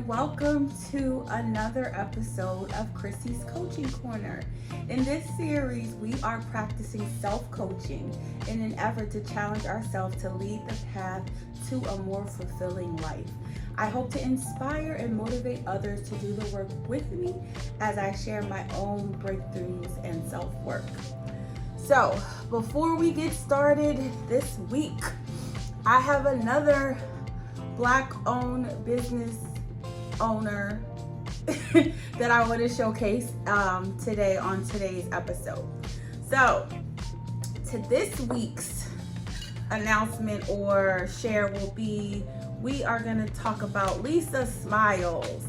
welcome to another episode of Chrissy's Coaching Corner. In this series, we are practicing self-coaching in an effort to challenge ourselves to lead the path to a more fulfilling life. I hope to inspire and motivate others to do the work with me as I share my own breakthroughs and self-work. So, before we get started this week, I have another Black-owned business owner that I want to showcase today on today's episode. So, to this week's announcement or share will be, we are going to talk about Lisa Smiles.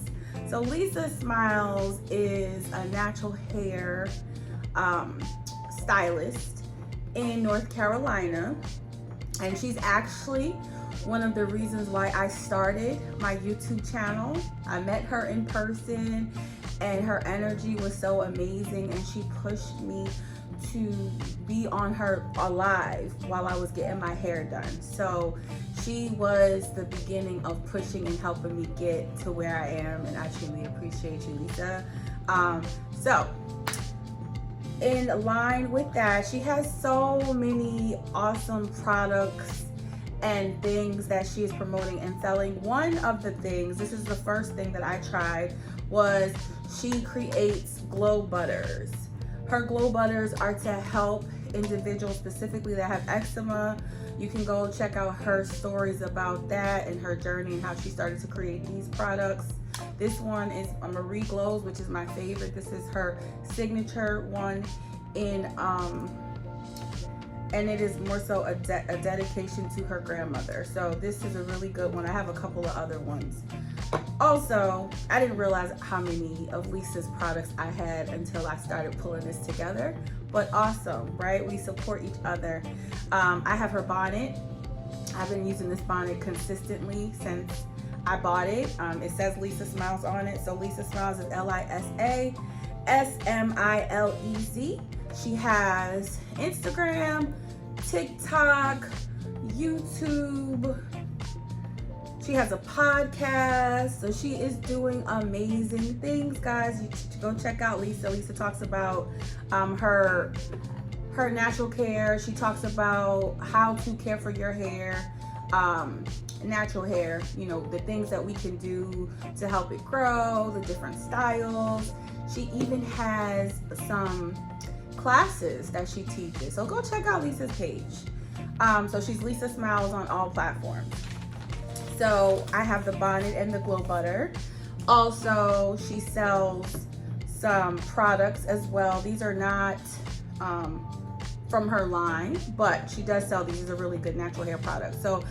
So, Lisa Smiles is a natural hair stylist in North Carolina, and she's actually one of the reasons why I started my YouTube channel. I met her in person and her energy was so amazing, and she pushed me to be on her live while I was getting my hair done. So she was the beginning of pushing and helping me get to where I am, and I truly appreciate you, Lisa. So in line with that, she has so many awesome products and things that she is promoting and selling. One of the things, this is the first thing that I tried, was she creates glow butters. Her glow butters are to help individuals specifically that have eczema. You can go check out her stories about that and her journey and how she started to create these products. This one is a Marie Glows, which is my favorite. This is her signature one and it is more so a dedication to her grandmother. So this is a really good one. I have a couple of other ones. Also, I didn't realize how many of Lisa's products I had until I started pulling this together. But awesome, right? We support each other. I have her bonnet. I've been using this bonnet consistently since I bought it. It says Lisa Smiles on it. So Lisa Smiles is LISASMILEZ. She has Instagram, TikTok, YouTube. She has a podcast. So she is doing amazing things, guys. You should go check out Lisa. Lisa talks about her natural care. She talks about how to care for your hair, natural hair, you know, the things that we can do to help it grow, the different styles. She even has some classes that she teaches. So go check out Lisa's page. So she's Lisa Smiles on all platforms. So I have the bonnet and the glow butter. Also, she sells some products as well. These are not from her line, but she does sell these. These are really good natural hair products. So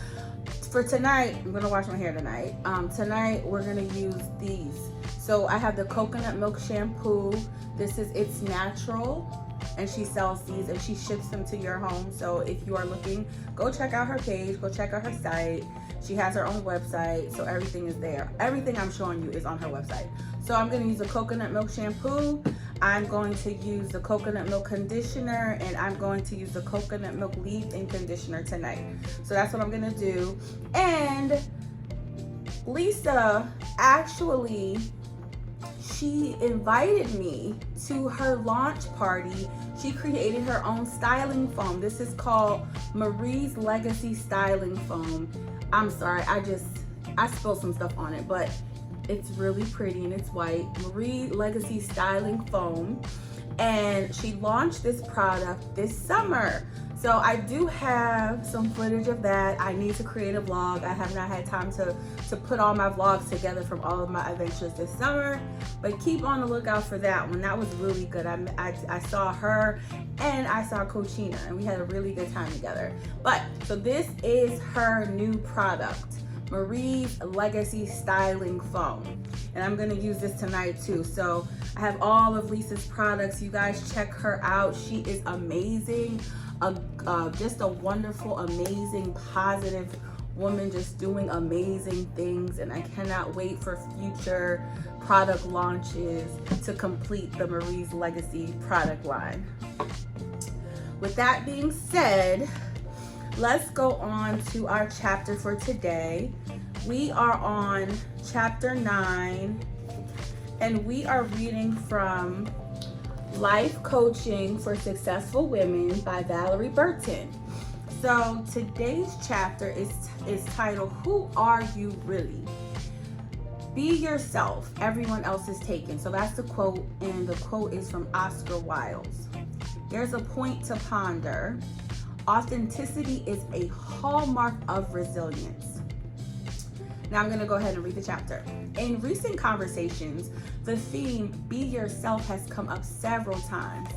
for tonight, I'm gonna wash my hair tonight. Tonight we're gonna use these. So I have the coconut milk shampoo. It's natural, and she sells these and she ships them to your home. So if you are looking, go check out her page, go check out her site. She has her own website, so everything is there. Everything I'm showing you is on her website. So I'm gonna use the coconut milk shampoo. I'm going to use the coconut milk conditioner, and I'm going to use the coconut milk leave-in conditioner tonight. So that's what I'm gonna do. And Lisa, actually, she invited me to her launch party. She created her own styling foam. This is called Marie's Legacy Styling Foam. I'm sorry, I spilled some stuff on it, but it's really pretty and it's white. Marie Legacy Styling Foam. And she launched this product this summer. So I do have some footage of that. I need to create a vlog. I have not had time to put all my vlogs together from all of my adventures this summer, but keep on the lookout for that one. That was really good. I saw her and I saw Coachina, and we had a really good time together. But so this is her new product, Marie's Legacy Styling Foam, and I'm gonna use this tonight too. So I have all of Lisa's products. You guys check her out. She is amazing. Just a wonderful, amazing, positive woman, just doing amazing things, and I cannot wait for future product launches to complete the Marie's Legacy product line. With that being said, let's go on to our chapter for today, We are on chapter 9, and we are reading from Life Coaching for Successful Women by Valorie Burton. So today's chapter is titled, Who Are You Really? Be yourself, everyone else is taken. So that's the quote, and the quote is from Oscar Wilde. There's a point to ponder. Authenticity is a hallmark of resilience. Now I'm going to go ahead and read the chapter. In recent conversations, the theme, be yourself, has come up several times.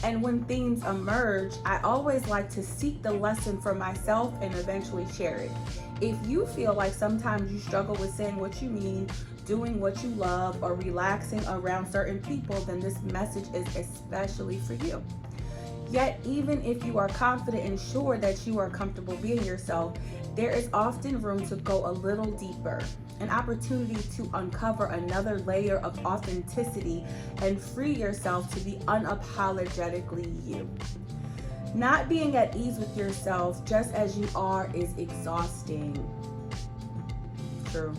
And when themes emerge, I always like to seek the lesson for myself and eventually share it. If you feel like sometimes you struggle with saying what you mean, doing what you love, or relaxing around certain people, then this message is especially for you. Yet, even if you are confident and sure that you are comfortable being yourself, there is often room to go a little deeper, an opportunity to uncover another layer of authenticity and free yourself to be unapologetically you. Not being at ease with yourself just as you are is exhausting. True.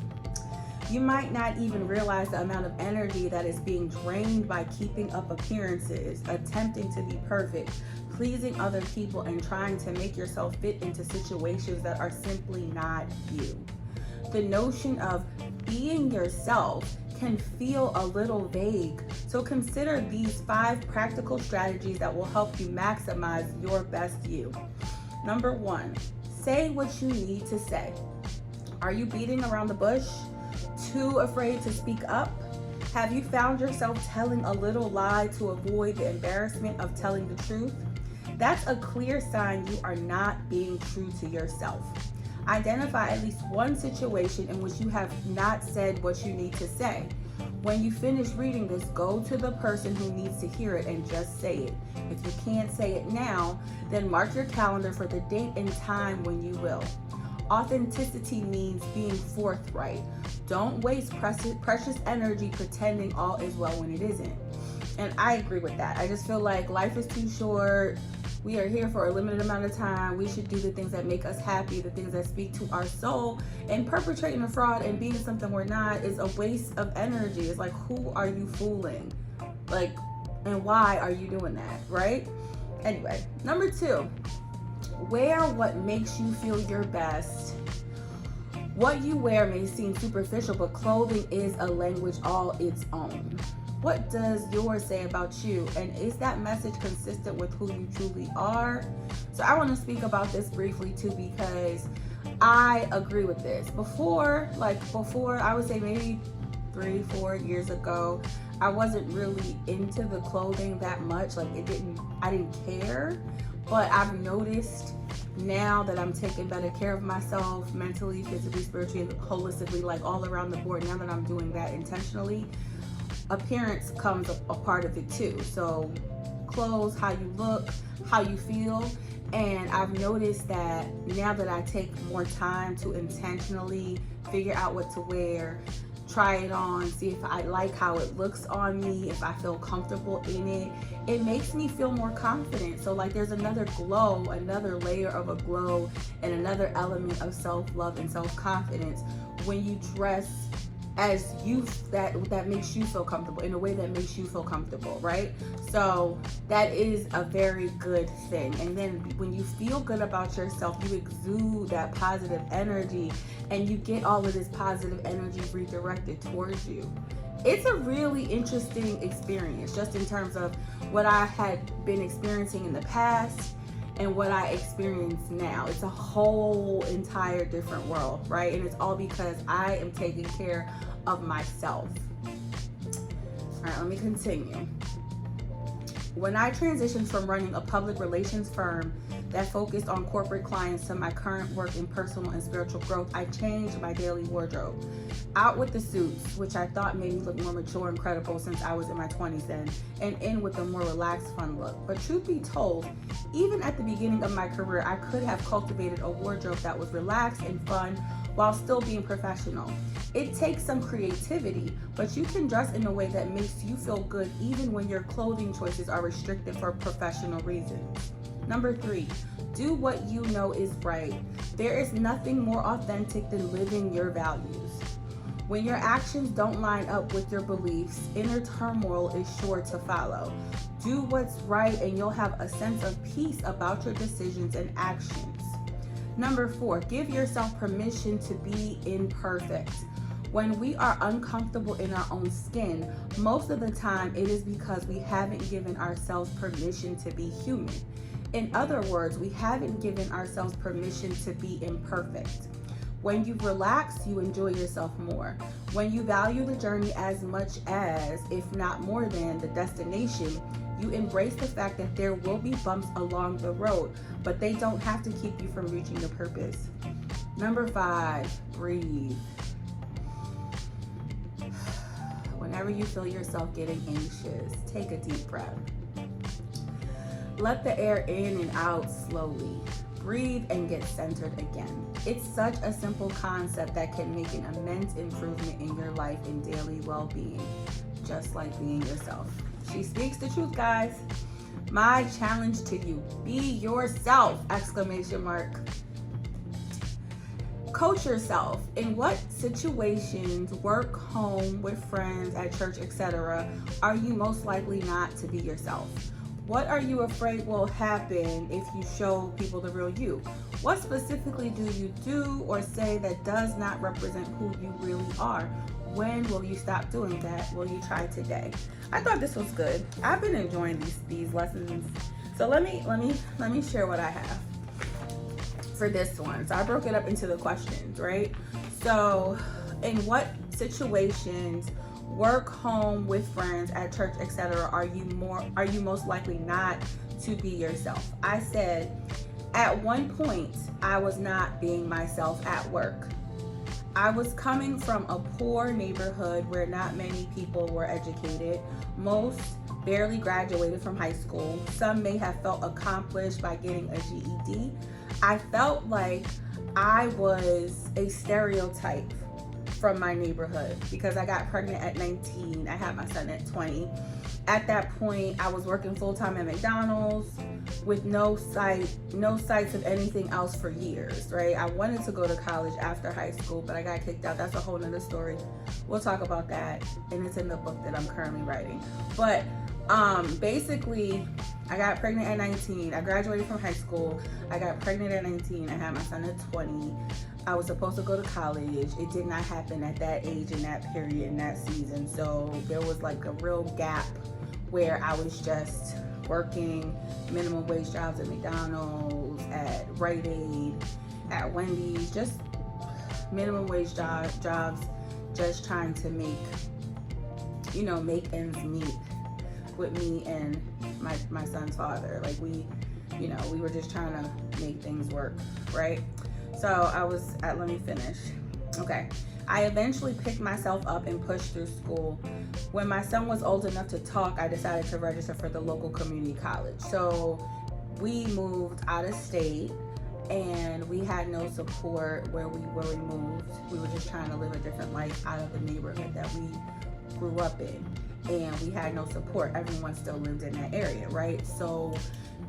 You might not even realize the amount of energy that is being drained by keeping up appearances, attempting to be perfect, pleasing other people, and trying to make yourself fit into situations that are simply not you. The notion of being yourself can feel a little vague, so consider these 5 practical strategies that will help you maximize your best you. Number 1, say what you need to say. Are you beating around the bush? Too afraid to speak up? Have you found yourself telling a little lie to avoid the embarrassment of telling the truth? That's a clear sign you are not being true to yourself. Identify at least one situation in which you have not said what you need to say. When you finish reading this, go to the person who needs to hear it and just say it. If you can't say it now, then mark your calendar for the date and time when you will. Authenticity means being forthright. Don't waste precious energy pretending all is well when it isn't. And I agree with that. I just feel like life is too short. We are here for a limited amount of time. We should do the things that make us happy, the things that speak to our soul. And perpetrating a fraud and being something we're not is a waste of energy. It's like, who are you fooling? Like, and why are you doing that, right? Anyway, number 2. Wear what makes you feel your best. What you wear may seem superficial, but clothing is a language all its own. What does yours say about you? And is that message consistent with who you truly are? So I want to speak about this briefly too, because I agree with this. Before, I would say maybe 3-4 years ago, I wasn't really into the clothing that much. Like I didn't care. But I've noticed now that I'm taking better care of myself mentally, physically, spiritually, holistically, like all around the board, now that I'm doing that intentionally, appearance comes a part of it too. So clothes, how you look, how you feel. And I've noticed that now that I take more time to intentionally figure out what to wear, try it on, see if I like how it looks on me, if I feel comfortable in it, it makes me feel more confident. So like there's another glow, another layer of a glow, and another element of self-love and self-confidence when you dress as you, that makes you feel comfortable, in a way that makes you feel comfortable, right? So that is a very good thing. And then when you feel good about yourself, you exude that positive energy, and you get all of this positive energy redirected towards you. It's a really interesting experience, just in terms of what I had been experiencing in the past and what I experience now. It's a whole entire different world, right? And it's all because I am taking care of myself. All right, let me continue. When I transitioned from running a public relations firm that focused on corporate clients to my current work in personal and spiritual growth, I changed my daily wardrobe. Out with the suits, which I thought made me look more mature and credible since I was in my 20s then, and in with a more relaxed, fun look. But truth be told, even at the beginning of my career, I could have cultivated a wardrobe that was relaxed and fun while still being professional. It takes some creativity, but you can dress in a way that makes you feel good even when your clothing choices are restricted for professional reasons. Number 3, do what you know is right. There is nothing more authentic than living your values. When your actions don't line up with your beliefs, inner turmoil is sure to follow. Do what's right and you'll have a sense of peace about your decisions and actions. Number 4, give yourself permission to be imperfect. When we are uncomfortable in our own skin, most of the time it is because we haven't given ourselves permission to be human. In other words, we haven't given ourselves permission to be imperfect. When you relax, you enjoy yourself more. When you value the journey as much as, if not more than, the destination, you embrace the fact that there will be bumps along the road, but they don't have to keep you from reaching your purpose. Number 5, breathe. Whenever you feel yourself getting anxious, take a deep breath. Let the air in and out slowly. Breathe and get centered again. It's such a simple concept that can make an immense improvement in your life and daily well-being, just like being yourself. She speaks the truth, guys. My challenge to you, be yourself! ! Coach yourself. In what situations, work, home, with friends, at church, etc., are you most likely not to be yourself? What are you afraid will happen if you show people the real you? What specifically do you do or say that does not represent who you really are? When will you stop doing that? Will you try today? I thought this was good. I've been enjoying these lessons. So let me share what I have for this one. So I broke it up into the questions, right? So in what situations, work, home, with friends, at church, etc., are you most likely not to be yourself? I said at one point I was not being myself at work. I was coming from a poor neighborhood where not many people were educated. Most barely graduated from high school. Some may have felt accomplished by getting a GED. I felt like I was a stereotype from my neighborhood because I got pregnant at 19. I had my son at 20. At that point, I was working full-time at McDonald's with no sights of anything else for years, right? I wanted to go to college after high school, but I got kicked out. That's a whole nother story. We'll talk about that, and it's in the book that I'm currently writing. But basically, I got pregnant at 19. I graduated from high school. I got pregnant at 19. I had my son at 20. I was supposed to go to college. It did not happen at that age, in that period, in that season. So there was like a real gap where I was just working minimum wage jobs at McDonald's, at Rite Aid, at Wendy's, just minimum wage jobs, just trying to make ends meet with me and my son's father. Like we were just trying to make things work, right? So let me finish. Okay. I eventually picked myself up and pushed through school. When my son was old enough to talk, I decided to register for the local community college. So we moved out of state and we had no support where we moved. We were just trying to live a different life out of the neighborhood that we grew up in. And we had no support. Everyone still lived in that area, right? So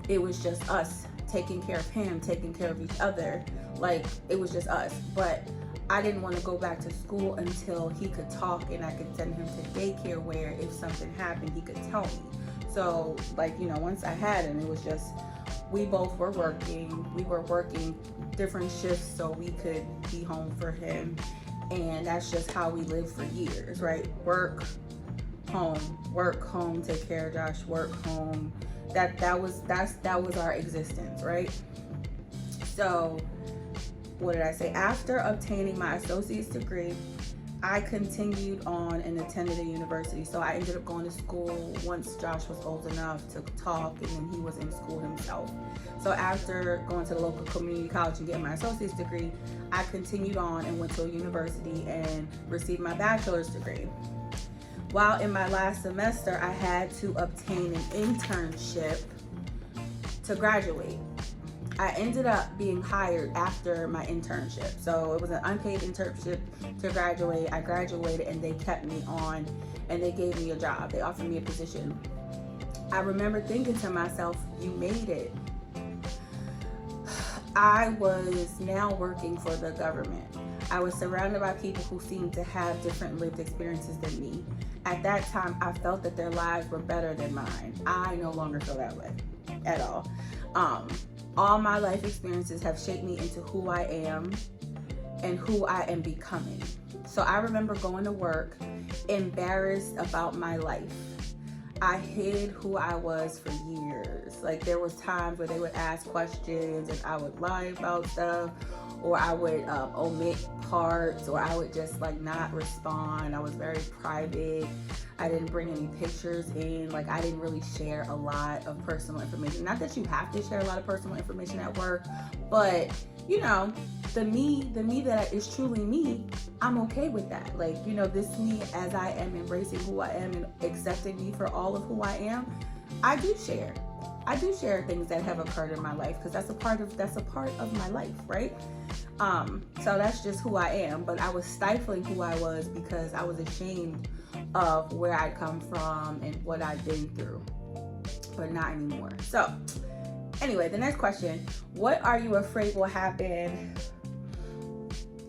it was just us taking care of him, taking care of each other. Like, it was just us. But I didn't want to go back to school until he could talk and I could send him to daycare where if something happened, he could tell me. So, once I had him, it was just, we both were working. We were working different shifts so we could be home for him. And that's just how we lived for years, right? Work, home, take care of Josh, work, home. That was our existence, right? So what did I say? After obtaining my associate's degree, I continued on and attended a university. So I ended up going to school once Josh was old enough to talk, and then he was in school himself. So after going to the local community college and getting my associate's degree, I continued on and went to a university and received my bachelor's degree. While in my last semester, I had to obtain an internship to graduate. I ended up being hired after my internship. So it was an unpaid internship to graduate. I graduated and they kept me on and they gave me a job. They offered me a position. I remember thinking to myself, you made it. I was now working for the government. I was surrounded by people who seemed to have different lived experiences than me. At that time, I felt that their lives were better than mine. I no longer feel that way at all. All my life experiences have shaped me into who I am and who I am becoming. So I remember going to work embarrassed about my life. I hid who I was for years. Like, there was times where they would ask questions and I would lie about stuff, or I would omit parts, or I would just like not respond. I was very private. I didn't bring any pictures in. Like, I didn't really share a lot of personal information. Not that you have to share a lot of personal information at work, but you know, the me that is truly me, I'm okay with that. Like, you know, this me as I am, embracing who I am and accepting me for all of who I am, I do share things that have occurred in my life, because that's a part of my life, right? So that's just who I am. But I was stifling who I was because I was ashamed of where I come from and what I've been through, but not anymore. So anyway, the next question: what are you afraid will happen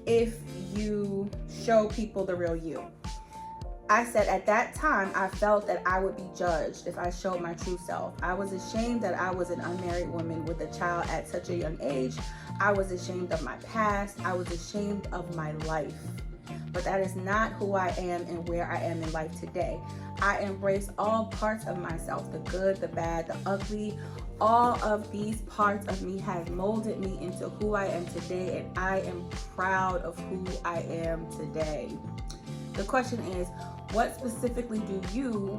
if you show people the real you? I said at that time, I felt that I would be judged if I showed my true self. I was ashamed that I was an unmarried woman with a child at such a young age. I was ashamed of my past. I was ashamed of my life. But that is not who I am and where I am in life today. I embrace all parts of myself, the good, the bad, the ugly. All of these parts of me have molded me into who I am today, and I am proud of who I am today. The question is, what specifically do you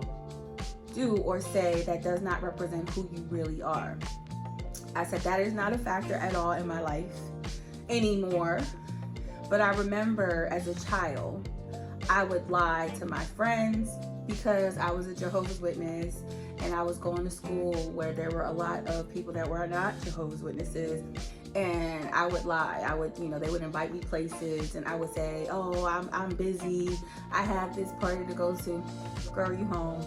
do or say that does not represent who you really are? I said that is not a factor at all in my life anymore. But I remember as a child, I would lie to my friends because I was a Jehovah's Witness, and I was going to school where there were a lot of people that were not Jehovah's Witnesses. And I would lie. I would, they would invite me places, and I would say, oh, I'm busy. I have this party to go to. Girl, you home.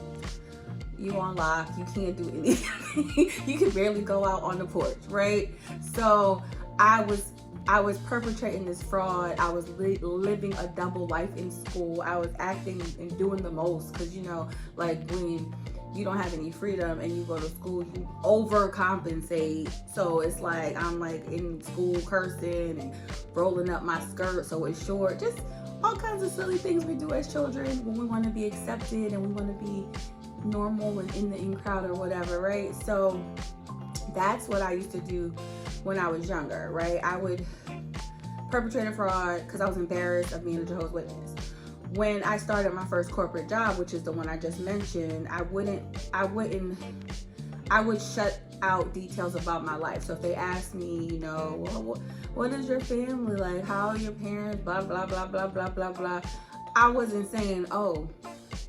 You on lock. You can't do anything. You can barely go out on the porch, right? So I was perpetrating this fraud. I was living a double life in school. I was acting and doing the most because, like when you don't have any freedom and you go to school, you overcompensate. So it's like I'm like in school cursing and rolling up my skirt so it's short. Just all kinds of silly things we do as children when we want to be accepted and we want to be normal and in the in crowd or whatever, right? So that's what I used to do when I was younger, right? I would perpetrate a fraud because I was embarrassed of being a Jehovah's Witness. When I started my first corporate job, which is the one I just mentioned, I would shut out details about my life. So if they asked me, well, what is your family like? How are your parents? Blah, blah, blah, blah, blah, blah, blah. I wasn't saying, oh,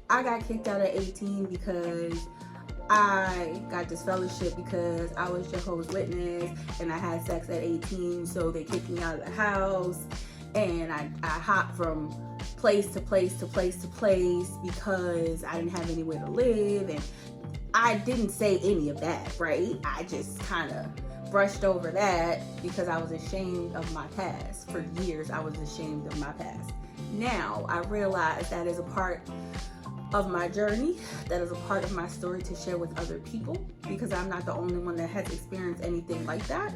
I got kicked out at 18 because I got this fellowship because I was Jehovah's Witness and I had sex at 18, so they kicked me out of the house, and I hopped from place to place to place to place because I didn't have anywhere to live. And I didn't say any of that, right? I just kind of brushed over that because I was ashamed of my past. For years, I was ashamed of my past. Now, I realize that is a part of my journey, that is a part of my story to share with other people, because I'm not the only one that has experienced anything like that.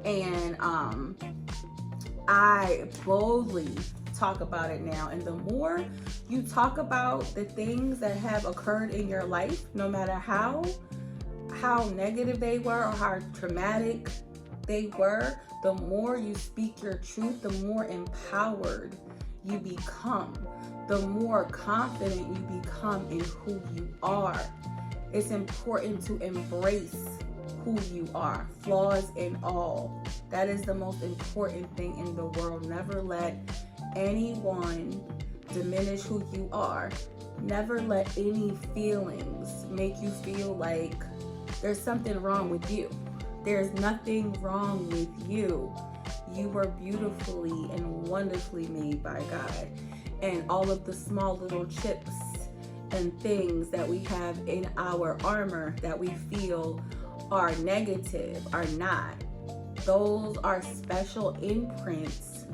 And I boldly talk about it now. And the more you talk about the things that have occurred in your life, no matter how negative they were or how traumatic they were, the more you speak your truth, the more empowered you become, the more confident you become in who you are. It's important to embrace who you are, flaws and all. That is the most important thing in the world. Never let anyone diminish who you are. Never let any feelings make you feel like there's something wrong with you. There's nothing wrong with you. You were beautifully and wonderfully made by God. And all of the small little chips and things that we have in our armor that we feel are negative are not. those are special imprints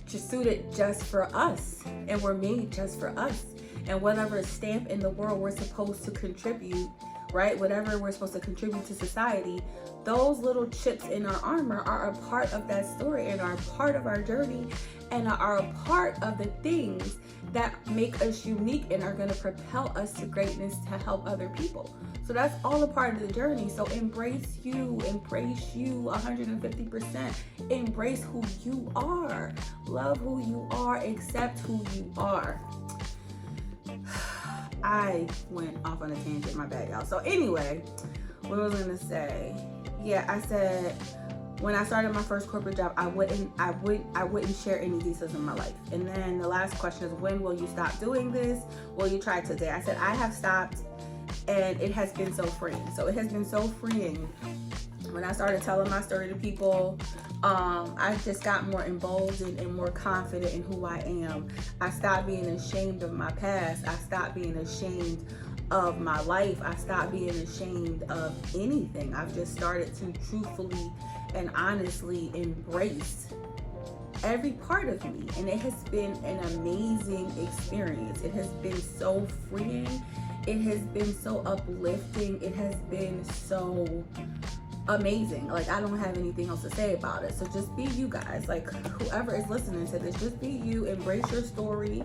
just suited just for us, and were made just for us. And whatever stamp in the world we're supposed to contribute, right? Whatever we're supposed to contribute to society, those little chips in our armor are a part of that story and are a part of our journey and are a part of the things that make us unique and are going to propel us to greatness to help other people. So that's all a part of the journey. So embrace you 150%. Embrace who you are. Love who you are. Accept who you are. I went off on a tangent, my bad, y'all. So anyway, what was I gonna say? Yeah, I said when I started my first corporate job, I wouldn't share any details of my life. And then the last question is, when will you stop doing this? Will you try today? I said I have stopped, and it has been so freeing. So it has been so freeing. When I started telling my story to people, I just got more emboldened and more confident in who I am. I stopped being ashamed of my past. I stopped being ashamed of my life. I stopped being ashamed of anything. I've just started to truthfully and honestly embrace every part of me. And it has been an amazing experience. It has been so freeing. It has been so uplifting. It has been so amazing. Like, I don't have anything else to say about it. So just be you guys. Like, whoever is listening to this, just be you. Embrace your story.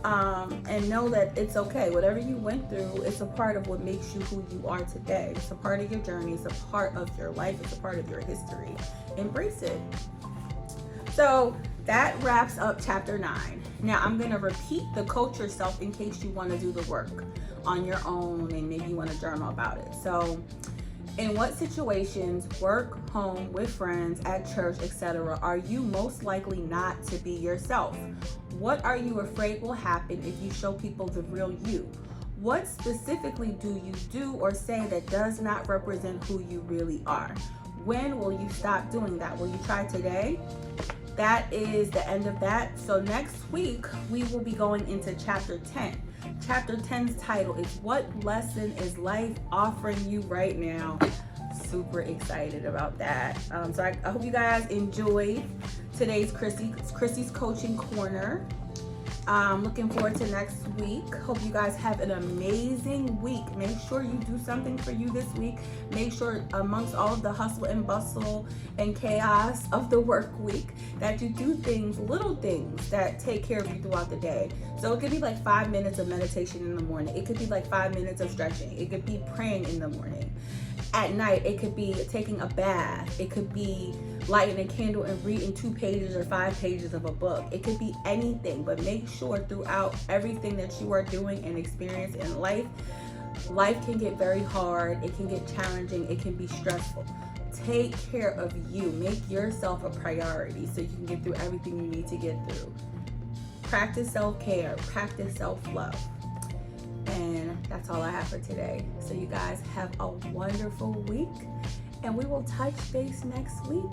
And know that it's okay. Whatever you went through, it's a part of what makes you who you are today. It's a part of your journey. It's a part of your life. It's a part of your history. Embrace it. So that wraps up chapter 9. Now I'm going to repeat the coach yourself in case you want to do the work on your own and maybe you want to journal about it. So, in what situations, work, home, with friends, at church, etc., are you most likely not to be yourself? What are you afraid will happen if you show people the real you? What specifically do you do or say that does not represent who you really are? When will you stop doing that? Will you try today? That is the end of that. So next week, we will be going into chapter 10. Chapter 10's title is What Lesson is Life Offering You Right Now? Super excited about that. So I hope you guys enjoyed today's Chrissy's Coaching Corner. Looking forward to next week. Hope you guys have an amazing week. Make sure you do something for you this week. Make sure amongst all of the hustle and bustle and chaos of the work week that you do things, little things that take care of you throughout the day. So it could be like 5 minutes of meditation in the morning. It could be like 5 minutes of stretching. It could be praying in the morning. At night, it could be taking a bath. It could be lighting a candle and reading 2 pages or 5 pages of a book. It could be anything, but make sure throughout everything that you are doing and experience in life, life can get very hard. It can get challenging. It can be stressful. Take care of you. Make yourself a priority so you can get through everything you need to get through. Practice self-care. Practice self-love. And that's all I have for today. So you guys have a wonderful week, and we will touch base next week.